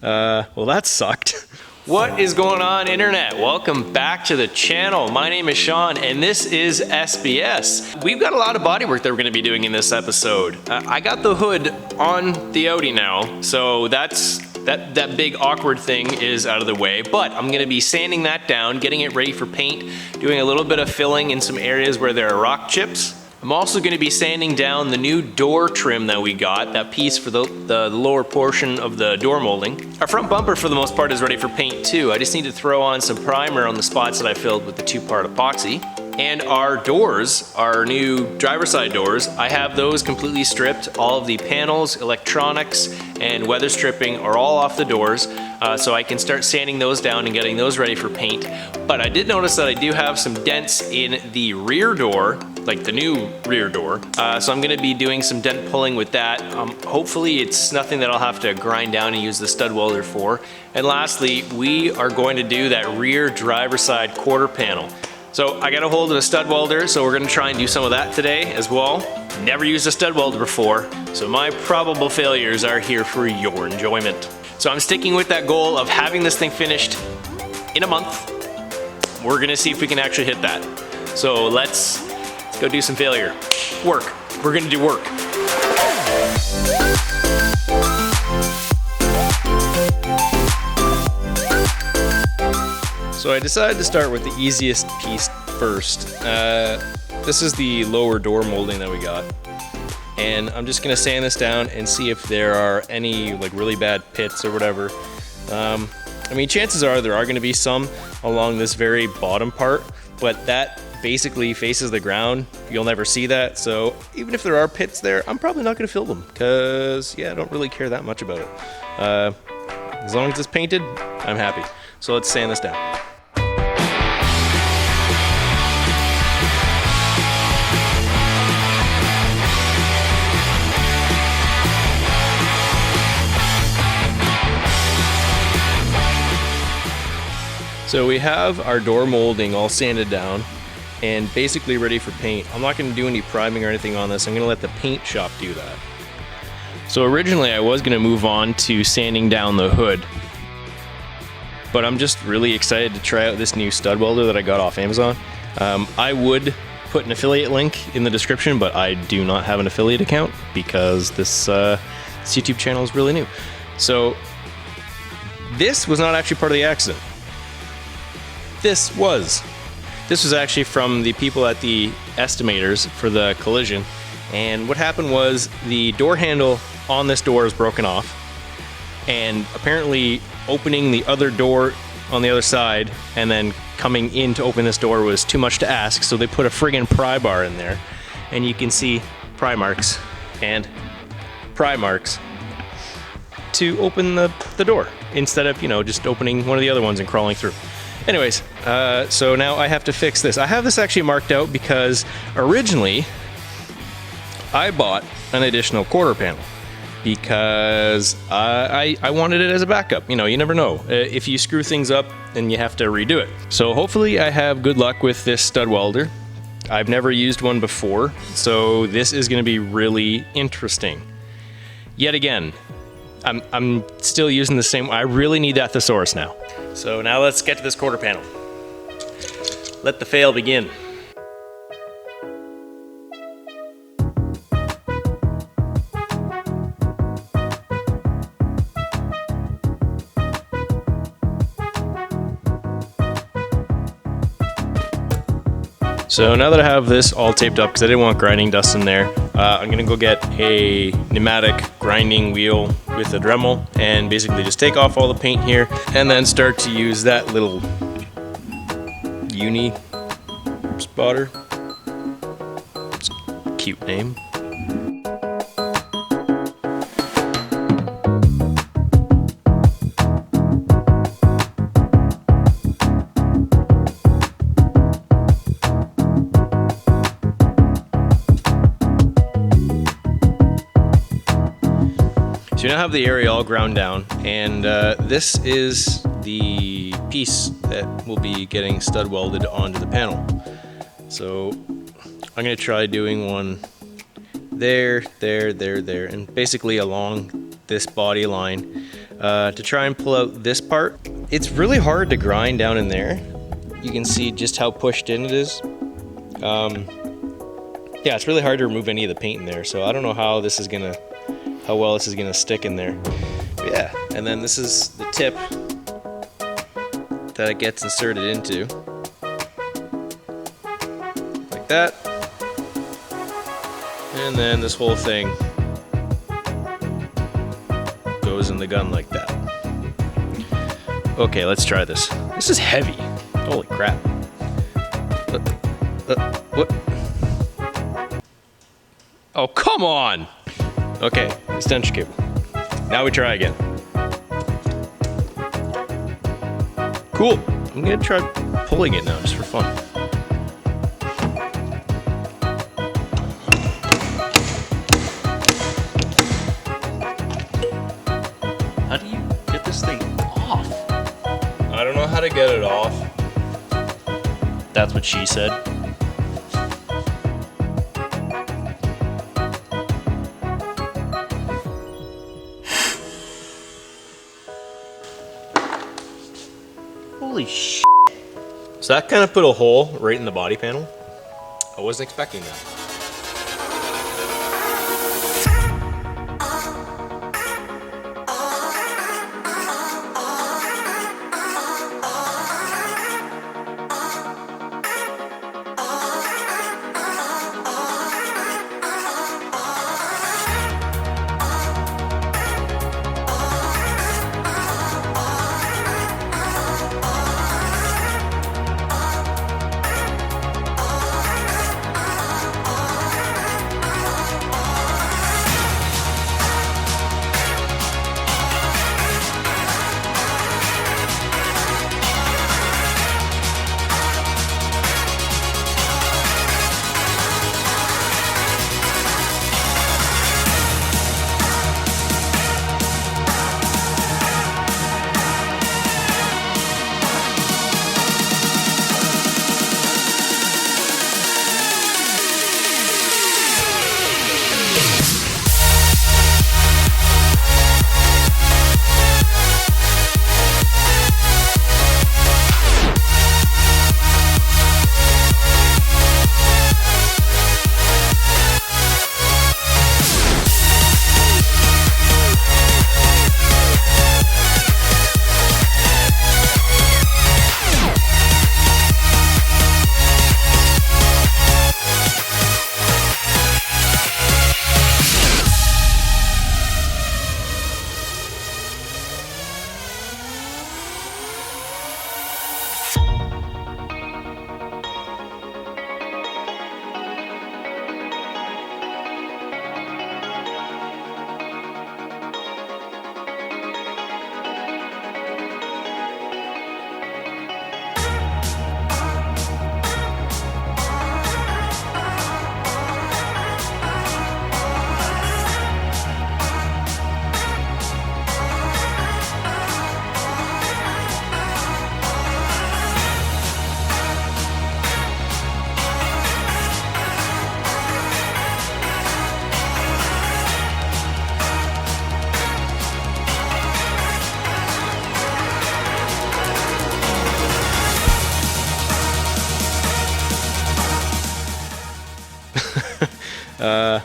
Well, that sucked. What is going on, internet? Welcome back to the channel. My name is Sean and this is SBS. We've got a lot of bodywork that we're gonna be doing in this episode. I got the hood on the Audi now, so that big awkward thing is out of the way, but I'm gonna be sanding that down, getting it ready for paint, doing a little bit of filling in some areas where there are rock chips. I'm also going to be sanding down the new door trim that we got, that piece for the lower portion of the door molding. Our front bumper for the most part is ready for paint too. I just need to throw on some primer on the spots that I filled with the 2-part epoxy. And our doors, our new driver's side doors, I have those completely stripped. All of the panels, electronics, and weather stripping are all off the doors, so I can start sanding those down and getting those ready for paint. But I did notice that I do have some dents in the rear door, like the new rear door, so I'm gonna be doing some dent pulling with that. Hopefully it's nothing that I'll have to grind down and use the stud welder for. And lastly, we are going to do that rear driver's side quarter panel. So I got a hold of a stud welder, so we're gonna try and do some of that today as well. Never used a stud welder before, so my probable failures are here for your enjoyment. So I'm sticking with that goal of having this thing finished in a month. We're gonna see if we can actually hit that. So let's go do some failure. Work. We're gonna do work. So I decided to start with the easiest piece first. This is the lower door molding that we got. And I'm just gonna sand this down and see if there are any like really bad pits or whatever. I mean, chances are there are gonna be some along this very bottom part, but that basically faces the ground. You'll never see that. So even if there are pits there, I'm probably not gonna fill them because yeah, I don't really care that much about it. As long as it's painted, I'm happy. So let's sand this down. So we have our door molding all sanded down and basically ready for paint. I'm not gonna do any priming or anything on this. I'm gonna let the paint shop do that. So originally I was gonna move on to sanding down the hood, but I'm just really excited to try out this new stud welder that I got off Amazon. I would put an affiliate link in the description, but I do not have an affiliate account because this YouTube channel is really new. So this was not actually part of the accident. This was actually from the people at the estimators for the collision. And what happened was the door handle on this door is broken off, and apparently opening the other door on the other side and then coming in to open this door was too much to ask, so they put a friggin' pry bar in there, and you can see pry marks and pry marks to open the door instead of, you know, just opening one of the other ones and crawling through. Anyways, so now I have to fix this. I have this actually marked out because originally I bought an additional quarter panel because I wanted it as a backup. You know, you never know. If you screw things up, then you have to redo it. So hopefully I have good luck with this stud welder. I've never used one before, so this is gonna be really interesting. Yet again, I'm still using the same. I really need that thesaurus now. So now let's get to this quarter panel. Let the fail begin. So now that I have this all taped up, because I didn't want grinding dust in there, I'm gonna go get a pneumatic grinding wheel with a Dremel and basically just take off all the paint here and then start to use that little uni spotter. It's a cute name. So you now have the area all ground down, and this is the piece that will be getting stud welded onto the panel. So I'm going to try doing one there, and basically along this body line to try and pull out this part. It's really hard to grind down in there. You can see just how pushed in it is. Yeah, it's really hard to remove any of the paint in there, so I don't know how well this is gonna stick in there. But yeah, and then this is the tip that it gets inserted into. Like that. And then this whole thing goes in the gun like that. Okay, let's try this. This is heavy. Holy crap. What? Oh, come on! Okay, extension cable. Now we try again. Cool. I'm gonna try pulling it now just for fun. How do you get this thing off? I don't know how to get it off. That's what she said. Holy shit. So that kind of put a hole right in the body panel. I wasn't expecting that.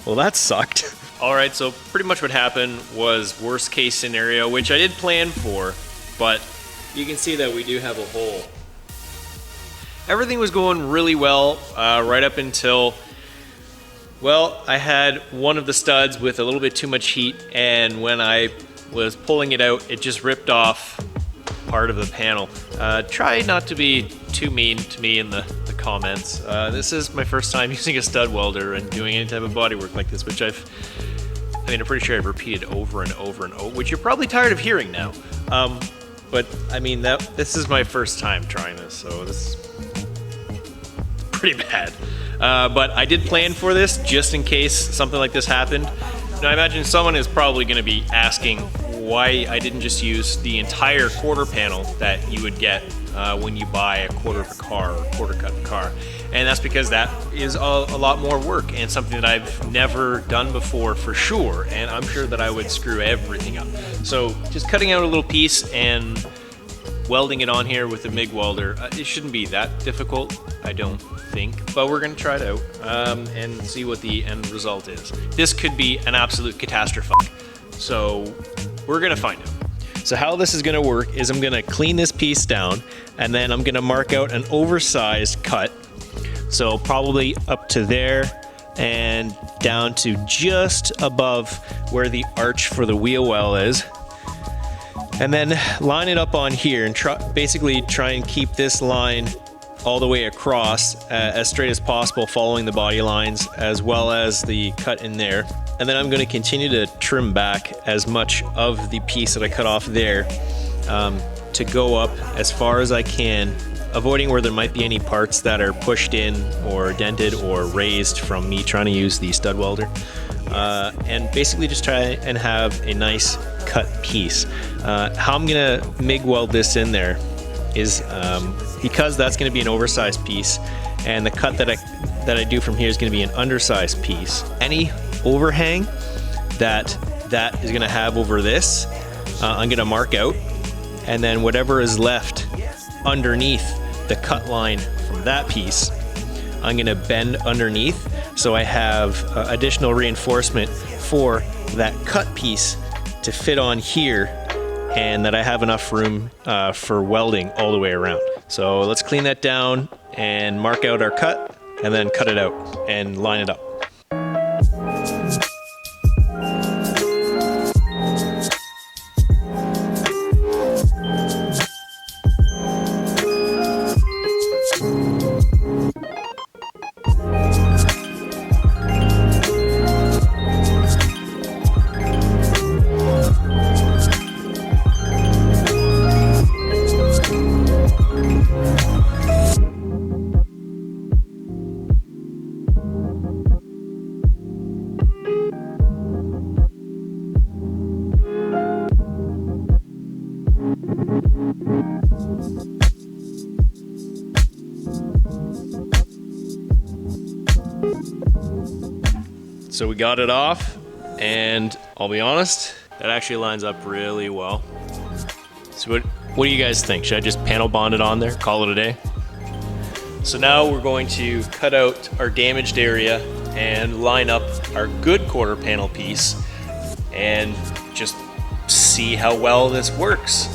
Well, that sucked. All right, so pretty much what happened was worst case scenario, which I did plan for, but you can see that we do have a hole. Everything was going really well right up until, well, I had one of the studs with a little bit too much heat, and when I was pulling it out, it just ripped off part of the panel. Try not to be too mean to me in the comments. This is my first time using a stud welder and doing any type of body work like this, which I'm pretty sure I've repeated over and over and over, which you're probably tired of hearing now. But I mean, this is my first time trying this, so this is pretty bad. But I did plan for this just in case something like this happened. Now I imagine someone is probably going to be asking why I didn't just use the entire quarter panel that you would get when you buy a quarter of a car or quarter cut car. And that's because that is a lot more work and something that I've never done before for sure. And I'm sure that I would screw everything up. So just cutting out a little piece and welding it on here with a MIG welder, it shouldn't be that difficult, I don't think, but we're gonna try it out and see what the end result is. This could be an absolute catastrophe, so we're gonna find out. So how this is gonna work is I'm gonna clean this piece down and then I'm gonna mark out an oversized cut. So probably up to there and down to just above where the arch for the wheel well is. And then line it up on here and basically try and keep this line all the way across as straight as possible, following the body lines as well as the cut in there. And then I'm going to continue to trim back as much of the piece that I cut off there to go up as far as I can, avoiding where there might be any parts that are pushed in or dented or raised from me trying to use the stud welder. And basically just try and have a nice cut piece. How I'm gonna MIG weld this in there is because that's gonna be an oversized piece, and the cut that I do from here is gonna be an undersized piece. Any overhang that is gonna have over this, I'm gonna mark out, and then whatever is left underneath the cut line from that piece, I'm gonna bend underneath so I have additional reinforcement for that cut piece to fit on here, and that I have enough room for welding all the way around. So let's clean that down and mark out our cut and then cut it out and line it up. So we got it off, and I'll be honest, that actually lines up really well. So what do you guys think? Should I just panel bond it on there, call it a day? So now we're going to cut out our damaged area and line up our good quarter panel piece and just see how well this works.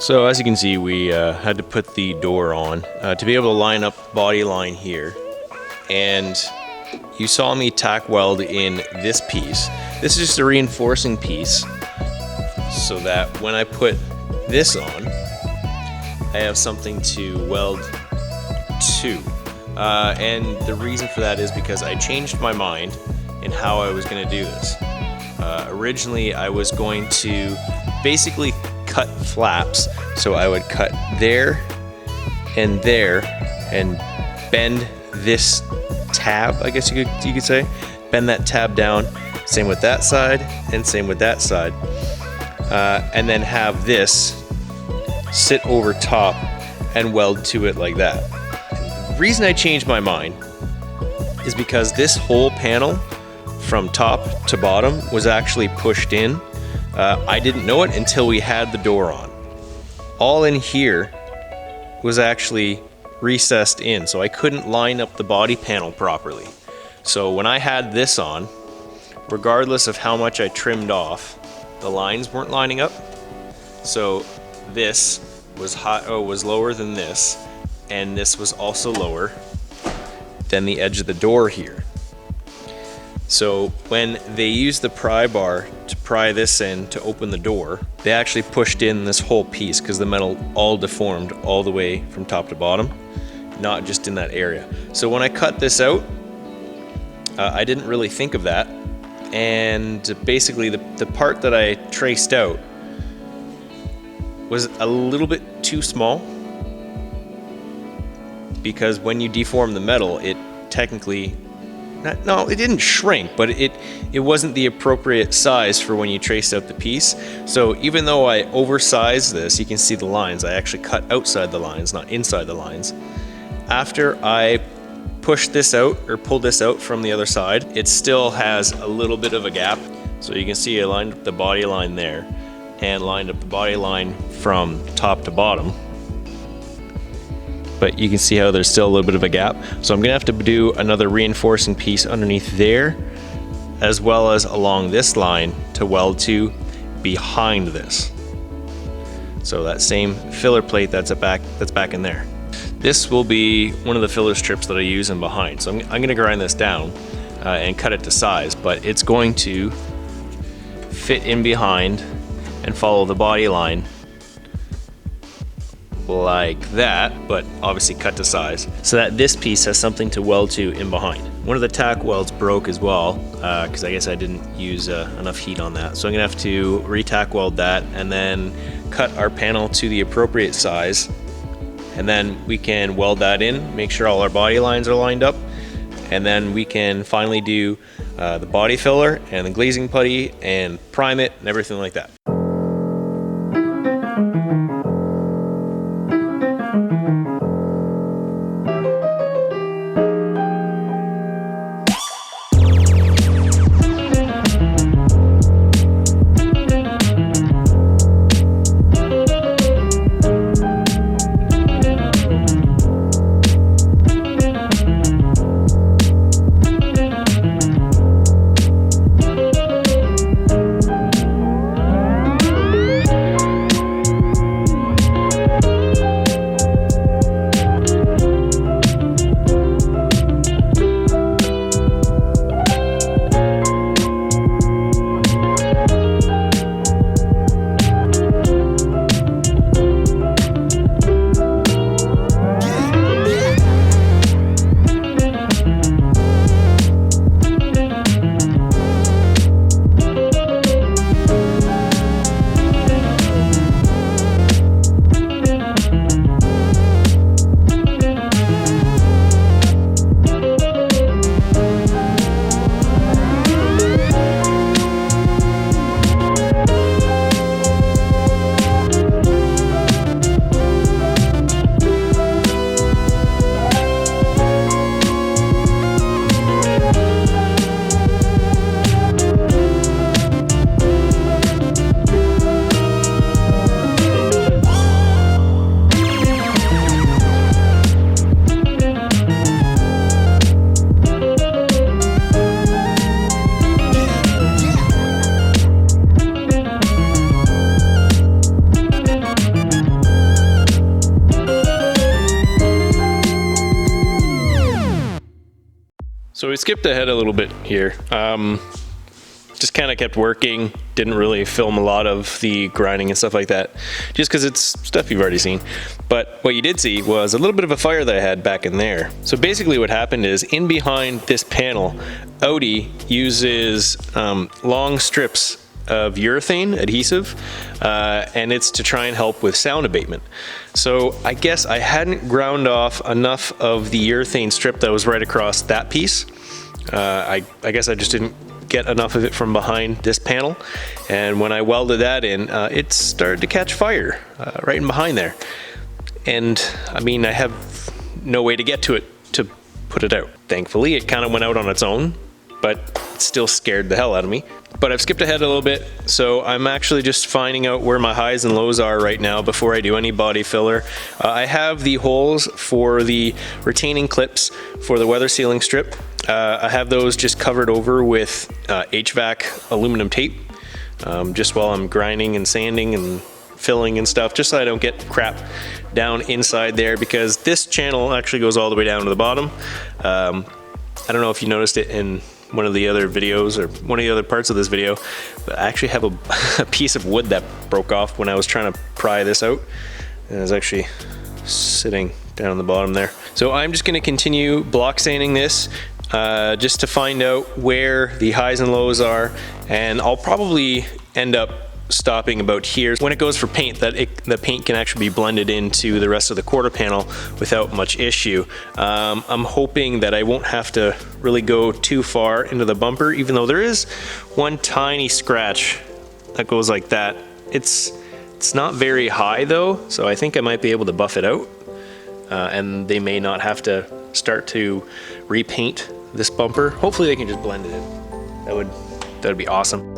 So as you can see, we had to put the door on to be able to line up the body line here. And you saw me tack weld in this piece. This is just a reinforcing piece so that when I put this on, I have something to weld to. And the reason for that is because I changed my mind in how I was going to do this. Originally, I was going to basically cut flaps, so I would cut there and bend this tab, I guess you could say, bend that tab down, same with that side and same with that side, and then have this sit over top and weld to it like that. The reason I changed my mind is because this whole panel from top to bottom was actually pushed in. I didn't know it until we had the door on. All in here was actually recessed in, so I couldn't line up the body panel properly. So when I had this on, regardless of how much I trimmed off, the lines weren't lining up. So this was lower than this, and this was also lower than the edge of the door here. So when they used the pry bar to pry this in to open the door, they actually pushed in this whole piece because the metal all deformed all the way from top to bottom, not just in that area. So when I cut this out, I didn't really think of that. And basically the part that I traced out was a little bit too small, because when you deform the metal, it technically, no, it didn't shrink, but it wasn't the appropriate size for when you traced out the piece. So even though I oversized this, you can see the lines, I actually cut outside the lines, not inside the lines. After I pushed this out, or pulled this out from the other side, it still has a little bit of a gap. So you can see I lined up the body line there, and lined up the body line from top to bottom. But you can see how there's still a little bit of a gap. So I'm gonna have to do another reinforcing piece underneath there, as well as along this line to weld to behind this. So that same filler plate that's back in there. This will be one of the filler strips that I use in behind. So I'm gonna grind this down and cut it to size, but it's going to fit in behind and follow the body line like that, but obviously cut to size, so that this piece has something to weld to in behind. One of the tack welds broke as well, because I guess I didn't use enough heat on that. So I'm gonna have to re-tack weld that and then cut our panel to the appropriate size, and then we can weld that in, make sure all our body lines are lined up, and then we can finally do the body filler and the glazing putty and prime it and everything like that. So we skipped ahead a little bit here. Just kind of kept working, didn't really film a lot of the grinding and stuff like that, just because it's stuff you've already seen. But what you did see was a little bit of a fire that I had back in there. So basically what happened is, in behind this panel, Audi uses long strips of urethane adhesive, and it's to try and help with sound abatement. So I guess I hadn't ground off enough of the urethane strip that was right across that piece. I guess I just didn't get enough of it from behind this panel, and when I welded that in, it started to catch fire right in behind there. And I mean, I have no way to get to it to put it out. Thankfully, it kind of went out on its own, but it still scared the hell out of me. But I've skipped ahead a little bit, so I'm actually just finding out where my highs and lows are right now before I do any body filler. I have the holes for the retaining clips for the weather sealing strip. I have those just covered over with HVAC aluminum tape, just while I'm grinding and sanding and filling and stuff, just so I don't get crap down inside there, because this channel actually goes all the way down to the bottom. I don't know if you noticed it in one of the other videos or one of the other parts of this video, but I actually have a piece of wood that broke off when I was trying to pry this out, and it's actually sitting down on the bottom there. So I'm just going to continue block sanding this just to find out where the highs and lows are, and I'll probably end up stopping about here. When it goes for paint, the paint can actually be blended into the rest of the quarter panel without much issue. I'm hoping that I won't have to really go too far into the bumper, even though there is one tiny scratch that goes like that. It's not very high though, so I think I might be able to buff it out, and they may not have to start to repaint this bumper. Hopefully they can just blend it in. That would be awesome.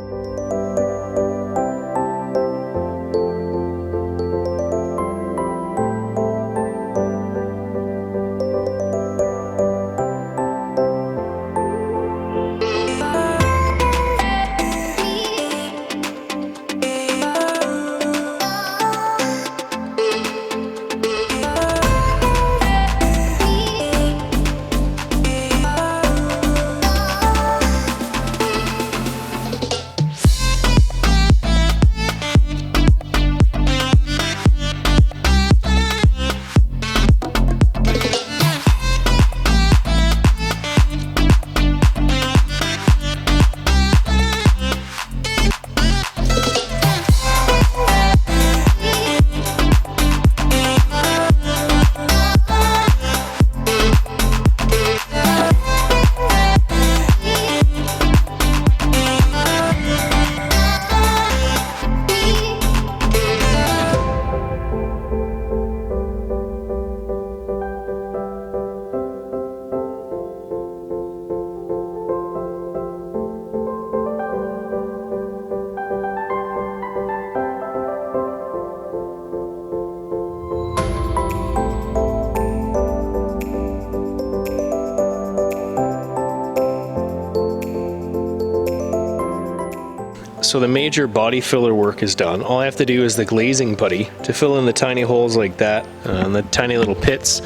So the major body filler work is done. All I have to do is the glazing putty to fill in the tiny holes like that, and the tiny little pits.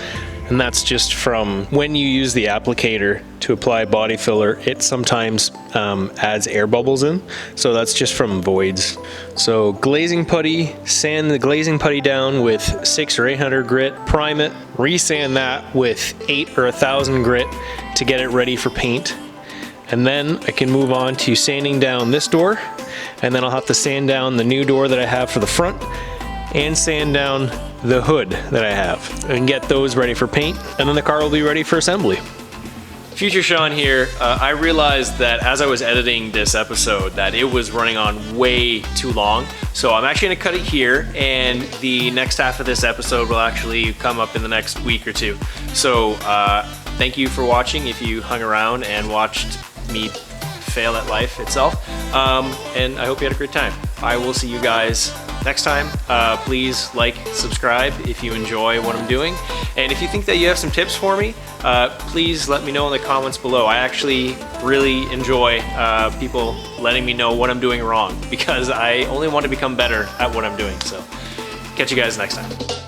And that's just from when you use the applicator to apply body filler, it sometimes adds air bubbles in. So that's just from voids. So glazing putty, sand the glazing putty down with 600 or 800 grit, prime it, resand that with 8 or 1000 grit to get it ready for paint. And then I can move on to sanding down this door, and then I'll have to sand down the new door that I have for the front and sand down the hood that I have and get those ready for paint, and then the car will be ready for assembly. Future Sean here. I realized that as I was editing this episode that it was running on way too long, so I'm actually going to cut it here, and the next half of this episode will actually come up in the next week or two. So thank you for watching if you hung around and watched me fail at life itself, and I hope you had a great time. I will see you guys next time. Please like, subscribe if you enjoy what I'm doing, and if you think that you have some tips for me, please let me know in the comments below. I actually really enjoy people letting me know what I'm doing wrong, because I only want to become better at what I'm doing. So catch you guys next time.